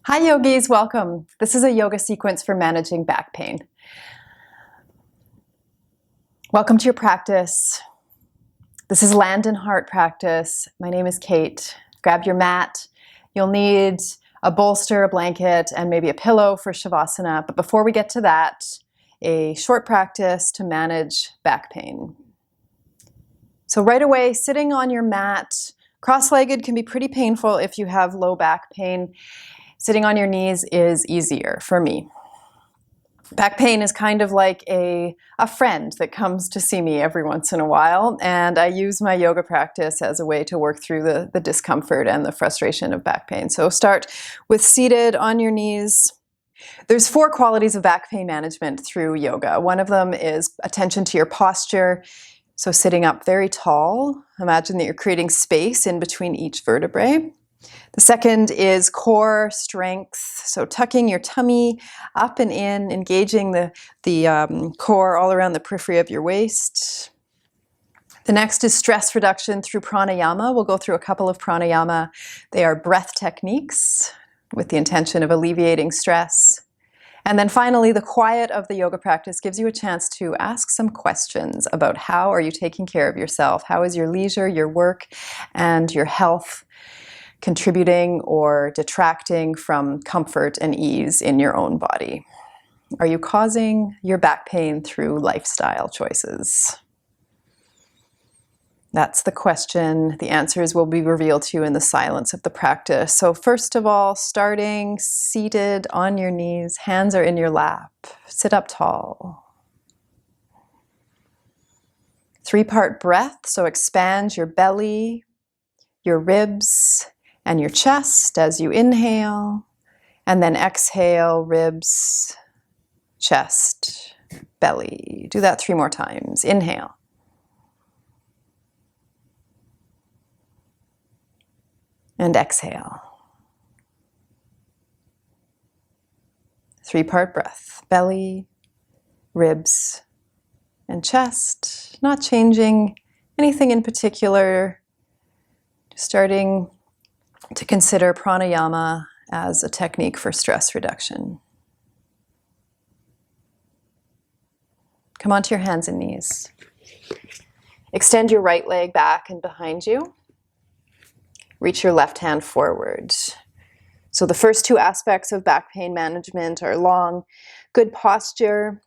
Hi yogis, welcome. This is a yoga sequence for managing back pain. Welcome to your practice. This is Land and Heart practice. My name is Kate. Grab your mat. You'll need a bolster, a blanket, and maybe a pillow for Savasana. But before we get to that, a short practice to manage back pain. So right away, sitting on your mat, cross-legged can be pretty painful if you have low back pain. Sitting on your knees is easier for me. Back pain is kind of like a friend that comes to see me every once in a while, and I use my yoga practice as a way to work through the discomfort and the frustration of back pain. So start with seated on your knees. There's 4 qualities of back pain management through yoga. One of them is attention to your posture. So sitting up very tall, imagine that you're creating space in between each vertebrae. The second is core strength, so tucking your tummy up and in, engaging the core all around the periphery of your waist. The next is stress reduction through pranayama. We'll go through a couple of pranayama. They are breath techniques with the intention of alleviating stress. And then finally, the quiet of the yoga practice gives you a chance to ask some questions about how are you taking care of yourself? How is your leisure, your work, and your health contributing or detracting from comfort and ease in your own body? Are you causing your back pain through lifestyle choices? That's the question. The answers will be revealed to you in the silence of the practice. So first of all, starting seated on your knees, hands are in your lap. Sit up tall. 3-part breath, so expand your belly, your ribs, and your chest as you inhale, and then exhale, ribs, chest, belly. Do that 3 more times. Inhale. And exhale. 3-part breath. Belly, ribs, and chest. Not changing anything in particular. Just starting to consider pranayama as a technique for stress reduction. Come onto your hands and knees. Extend your right leg back and behind you. Reach your left hand forward. So the first 2 aspects of back pain management are long, good posture,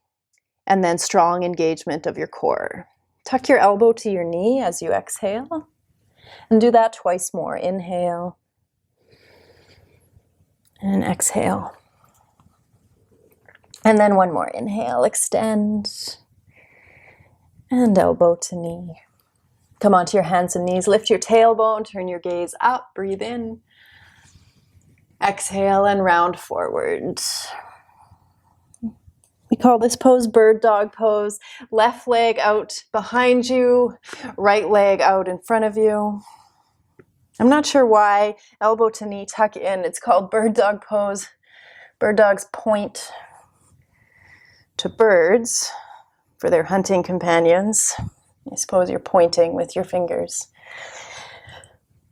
and then strong engagement of your core. Tuck your elbow to your knee as you exhale, and do that twice more. Inhale, and exhale. And then 1 more. Inhale, extend, and elbow to knee. Come onto your hands and knees. Lift your tailbone, turn your gaze up, breathe in. Exhale and round forward. We call this pose bird dog pose. Left leg out behind you, right leg out in front of you. I'm not sure why elbow to knee, tuck in. It's called bird dog pose. Bird dogs point to birds for their hunting companions. I suppose you're pointing with your fingers.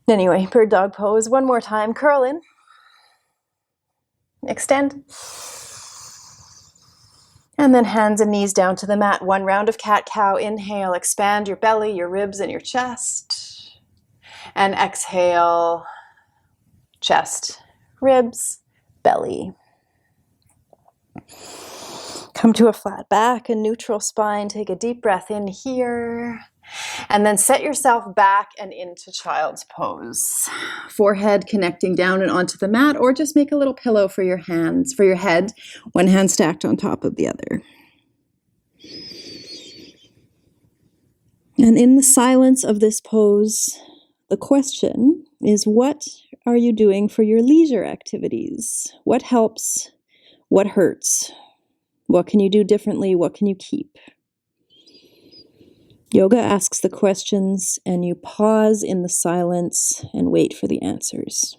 Anyway, bird dog pose. 1 more time. Curl in. Extend. And then hands and knees down to the mat. 1 round of cat-cow. Inhale, expand your belly, your ribs, and your chest. And exhale, chest, ribs, belly. Come to a flat back, a neutral spine. Take a deep breath in here. And then set yourself back and into child's pose. Forehead connecting down and onto the mat, or just make a little pillow for your hands, for your head, 1 hand stacked on top of the other. And in the silence of this pose, the question is, what are you doing for your leisure activities? What helps? What hurts? What can you do differently? What can you keep? Yoga asks the questions, and you pause in the silence and wait for the answers.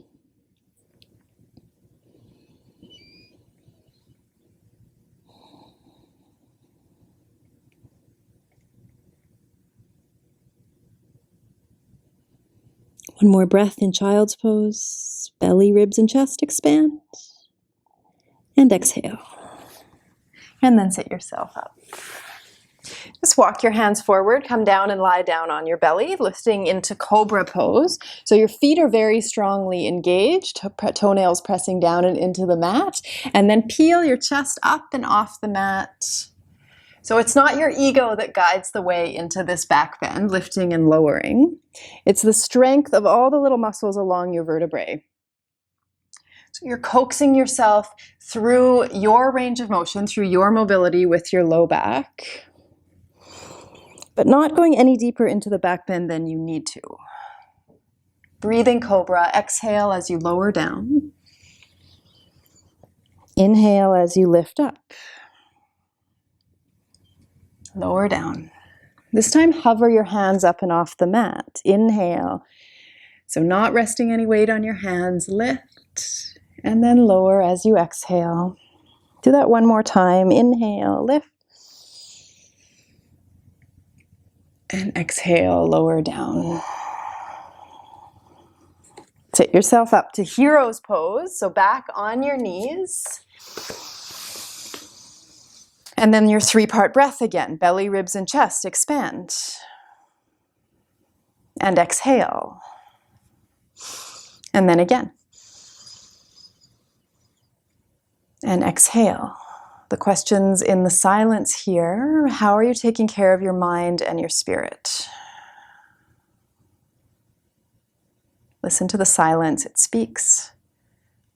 One more breath in child's pose. Belly, ribs, and chest expand. And exhale. And then sit yourself up. Just walk your hands forward, come down and lie down on your belly, lifting into cobra pose. So your feet are very strongly engaged, toenails pressing down and into the mat, and then peel your chest up and off the mat. So it's not your ego that guides the way into this back bend, lifting and lowering. It's the strength of all the little muscles along your vertebrae. So you're coaxing yourself through your range of motion, through your mobility with your low back, but not going any deeper into the back bend than you need to. Breathing cobra, exhale as you lower down. Inhale as you lift up. Lower down. This time, hover your hands up and off the mat. Inhale. So not resting any weight on your hands. Lift and then lower as you exhale. Do that one more time. Inhale, lift. And exhale, lower down. Sit yourself up to hero's pose. So back on your knees. And then your 3-part breath again. Belly, ribs, and chest expand. And exhale. And then again. And exhale. The questions in the silence here: how are you taking care of your mind and your spirit? Listen to the silence, it speaks.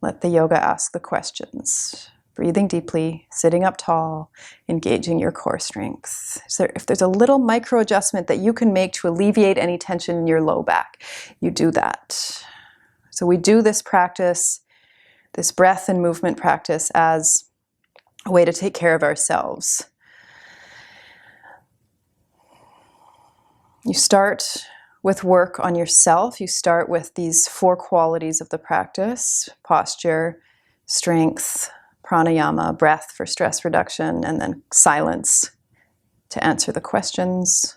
Let the yoga ask the questions. Breathing deeply, sitting up tall, engaging your core strength. So if there's a little micro adjustment that you can make to alleviate any tension in your low back, you do that. So we do this practice, this breath and movement practice, as a way to take care of ourselves. You start with work on yourself. You start with these 4 qualities of the practice: posture, strength, pranayama, breath for stress reduction, and then silence to answer the questions.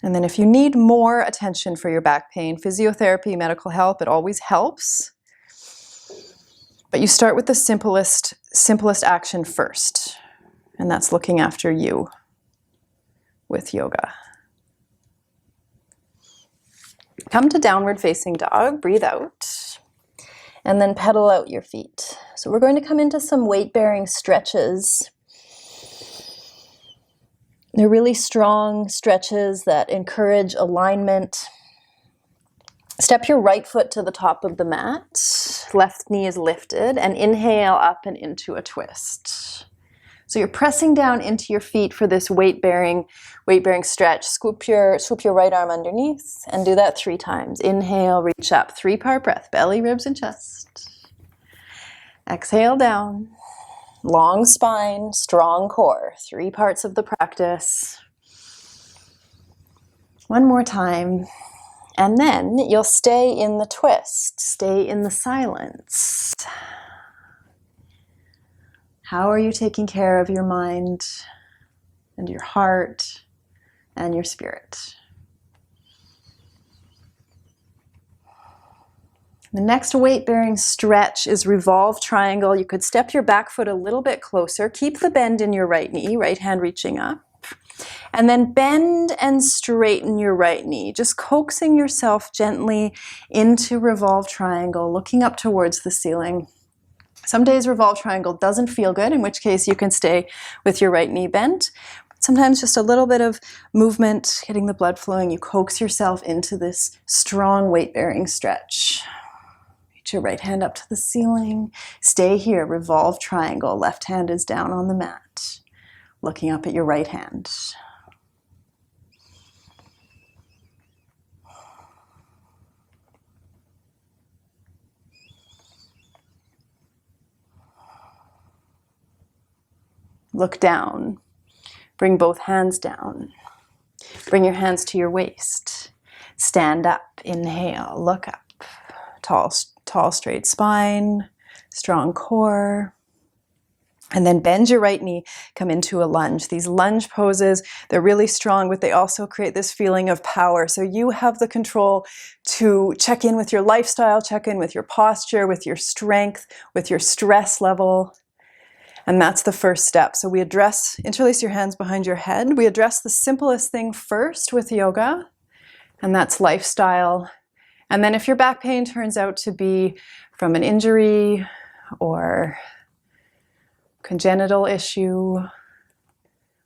And then if you need more attention for your back pain, physiotherapy, medical help, it always helps. But you start with the simplest action first, and that's looking after you with yoga. Come to downward facing dog, breathe out, and then pedal out your feet. So we're going to come into some weight-bearing stretches. They're really strong stretches that encourage alignment. Step your right foot to the top of the mat. Left knee is lifted, and inhale up and into a twist. So you're pressing down into your feet for this weight-bearing stretch. Swoop your right arm underneath and do that 3 times. Inhale, reach up. 3-part breath, belly, ribs, and chest. Exhale down. Long spine, strong core. 3 parts of the practice. One more time. And then you'll stay in the twist, stay in the silence. How are you taking care of your mind and your heart and your spirit? The next weight-bearing stretch is revolved triangle. You could step your back foot a little bit closer. Keep the bend in your right knee, right hand reaching up. And then bend and straighten your right knee, just coaxing yourself gently into revolved triangle, looking up towards the ceiling. Some days revolved triangle doesn't feel good, in which case you can stay with your right knee bent. Sometimes just a little bit of movement, getting the blood flowing, you coax yourself into this strong weight-bearing stretch. Reach your right hand up to the ceiling. Stay here, revolved triangle. Left hand is down on the mat, looking up at your right hand. Look down. Bring both hands down. Bring your hands to your waist. Stand up. Inhale. Look up. Tall, straight spine. Strong core. And then bend your right knee, come into a lunge. These lunge poses, they're really strong, but they also create this feeling of power. So you have the control to check in with your lifestyle, check in with your posture, with your strength, with your stress level. And that's the first step. So we interlace your hands behind your head. We address the simplest thing first with yoga, and that's lifestyle. And then if your back pain turns out to be from an injury or congenital issue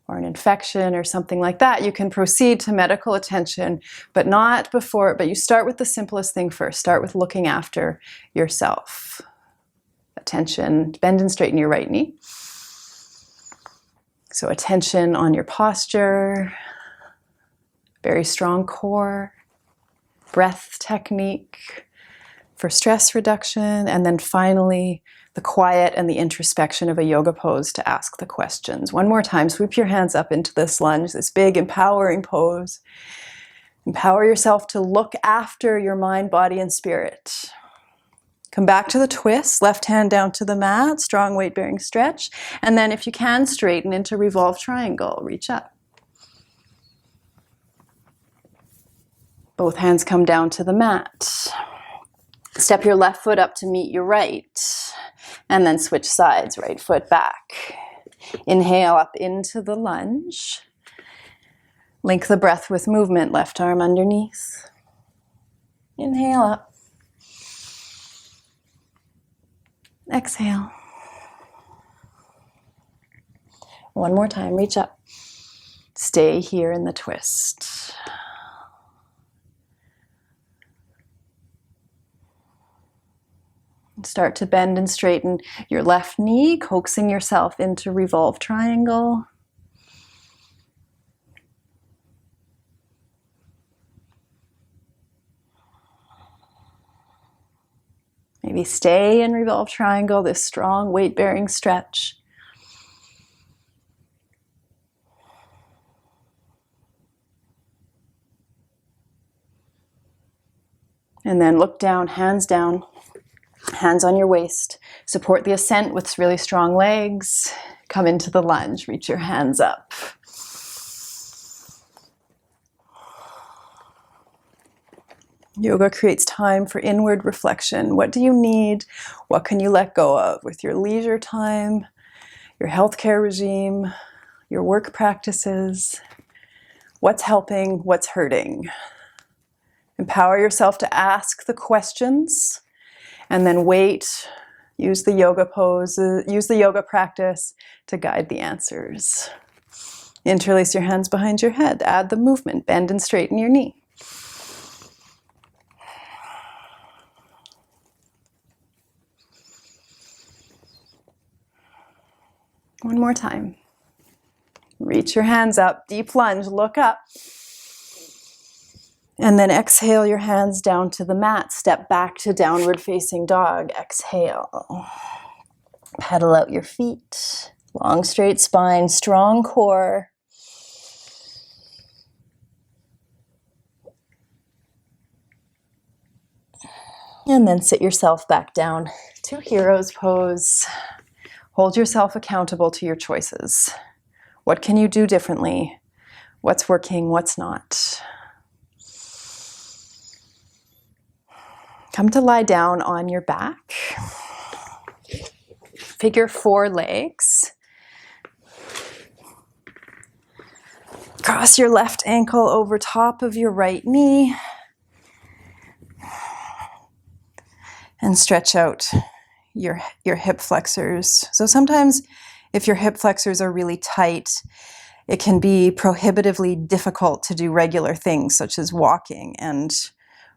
or an infection or something like that, you can proceed to medical attention, but not before. But you start with the simplest thing first. Start with looking after yourself. Attention, bend and straighten your right knee. So attention on your posture, very strong core, breath technique for stress reduction, and then finally the quiet and the introspection of a yoga pose to ask the questions. One more time, sweep your hands up into this lunge, this big empowering pose. Empower yourself to look after your mind, body, and spirit. Come back to the twist, left hand down to the mat, strong weight-bearing stretch, and then if you can, straighten into revolved triangle, reach up. Both hands come down to the mat. Step your left foot up to meet your right. And then switch sides, right foot back. Inhale up into the lunge. Link the breath with movement, left arm underneath. Inhale up. Exhale. One more time, reach up. Stay here in the twist. Start to bend and straighten your left knee, coaxing yourself into revolved triangle. Maybe stay in revolved triangle, this strong weight-bearing stretch. And then look down, hands on your waist. Support the ascent with really strong legs. Come into the lunge, reach your hands up. Yoga creates time for inward reflection. What do you need? What can you let go of with your leisure time, your healthcare regime, your work practices? What's helping? What's hurting? Empower yourself to ask the questions and then wait. Use the yoga pose, use the yoga practice to guide the answers. Interlace your hands behind your head. Add the movement. Bend and straighten your knee. One more time. Reach your hands up, deep lunge, look up. And then exhale your hands down to the mat. Step back to downward facing dog. Exhale. Pedal out your feet. Long straight spine, strong core. And then sit yourself back down to hero's pose. Hold yourself accountable to your choices. What can you do differently? What's working, what's not? Come to lie down on your back. Figure 4 legs. Cross your left ankle over top of your right knee. And stretch out your hip flexors. So sometimes if your hip flexors are really tight, it can be prohibitively difficult to do regular things such as walking. And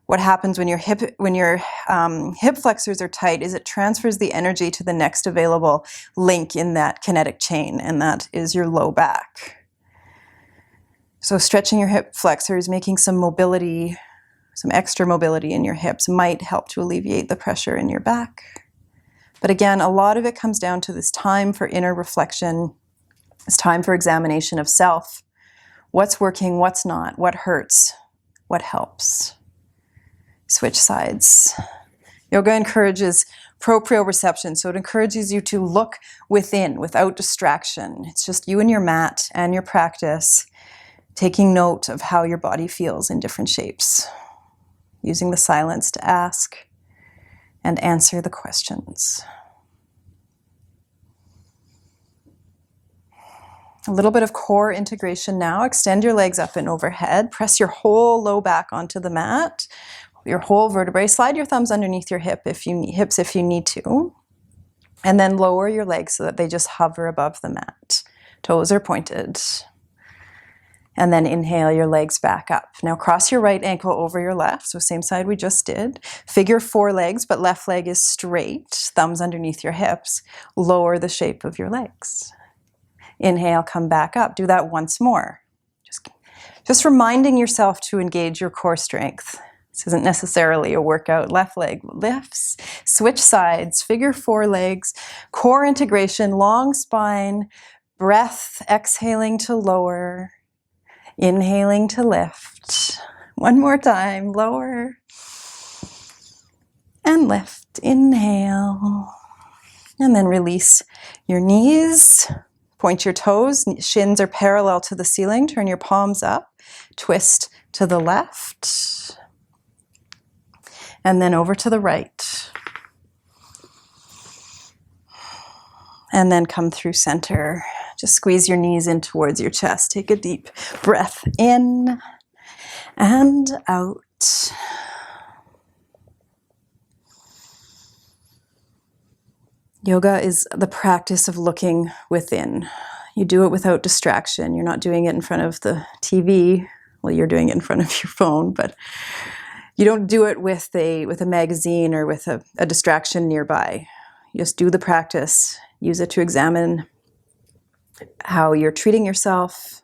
what happens when your hip flexors are tight is it transfers the energy to the next available link in that kinetic chain, and that is your low back. So stretching your hip flexors, making some mobility, some extra mobility in your hips might help to alleviate the pressure in your back. But again, a lot of it comes down to this time for inner reflection, this time for examination of self. What's working, what's not, what hurts, what helps. Switch sides. Yoga encourages proprioception. So it encourages you to look within without distraction. It's just you and your mat and your practice, taking note of how your body feels in different shapes, using the silence to ask and answer the questions. A little bit of core integration now. Extend your legs up and overhead. Press your whole low back onto the mat, your whole vertebrae. Slide your thumbs underneath your hips if you need to. And then lower your legs so that they just hover above the mat. Toes are pointed. And then inhale your legs back up. Now cross your right ankle over your left. So same side we just did. Figure 4 legs, but left leg is straight. Thumbs underneath your hips. Lower the shape of your legs. Inhale, come back up. Do that once more. Just reminding yourself to engage your core strength. This isn't necessarily a workout. Left leg lifts, switch sides, figure 4 legs, core integration, long spine, breath, exhaling to lower, inhaling to lift. One more time, lower and lift. Inhale, and then release your knees. Point your toes, shins are parallel to the ceiling. Turn your palms up, twist to the left, and then over to the right. And then come through center. Just squeeze your knees in towards your chest. Take a deep breath in and out. Yoga is the practice of looking within. You do it without distraction. You're not doing it in front of the TV. Well, you're doing it in front of your phone, but you don't do it with a magazine or with a distraction nearby. You just do the practice. Use it to examine how you're treating yourself.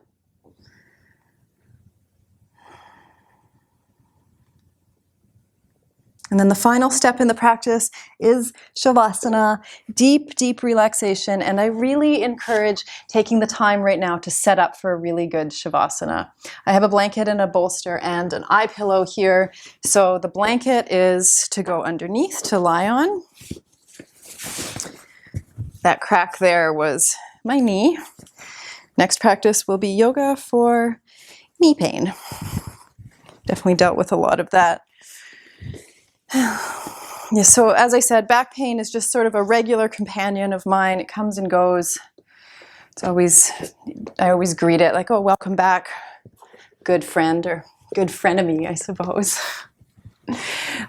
And then the final step in the practice is Savasana, deep, deep relaxation. And I really encourage taking the time right now to set up for a really good Savasana. I have a blanket and a bolster and an eye pillow here. So the blanket is to go underneath to lie on. That crack there was my knee. Next practice will be yoga for knee pain. Definitely dealt with a lot of that. Yeah, so as I said, back pain is just sort of a regular companion of mine. It comes and goes. I always greet it like, oh, welcome back, good friend, or good frenemy, I suppose.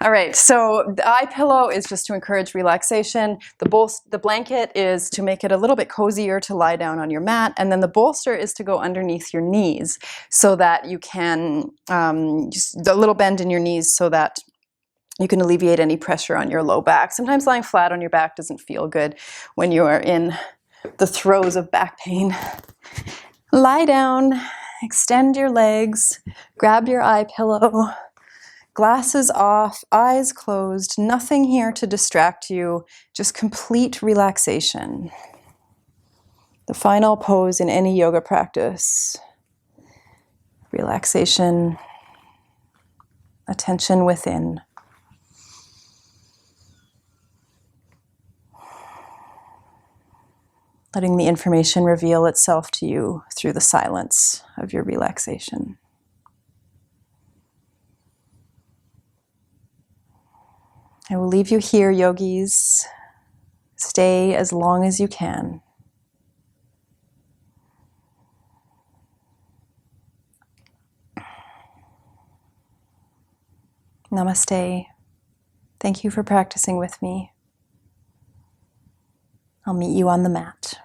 All right, so the eye pillow is just to encourage relaxation. The blanket is to make it a little bit cozier to lie down on your mat. And then the bolster is to go underneath your knees so that you can, just a little bend in your knees so that you can alleviate any pressure on your low back. Sometimes lying flat on your back doesn't feel good when you are in the throes of back pain. Lie down, extend your legs, grab your eye pillow, glasses off, eyes closed, nothing here to distract you, just complete relaxation. The final pose in any yoga practice. Relaxation, attention within. Letting the information reveal itself to you through the silence of your relaxation. I will leave you here, yogis. Stay as long as you can. Namaste. Thank you for practicing with me. I'll meet you on the mat.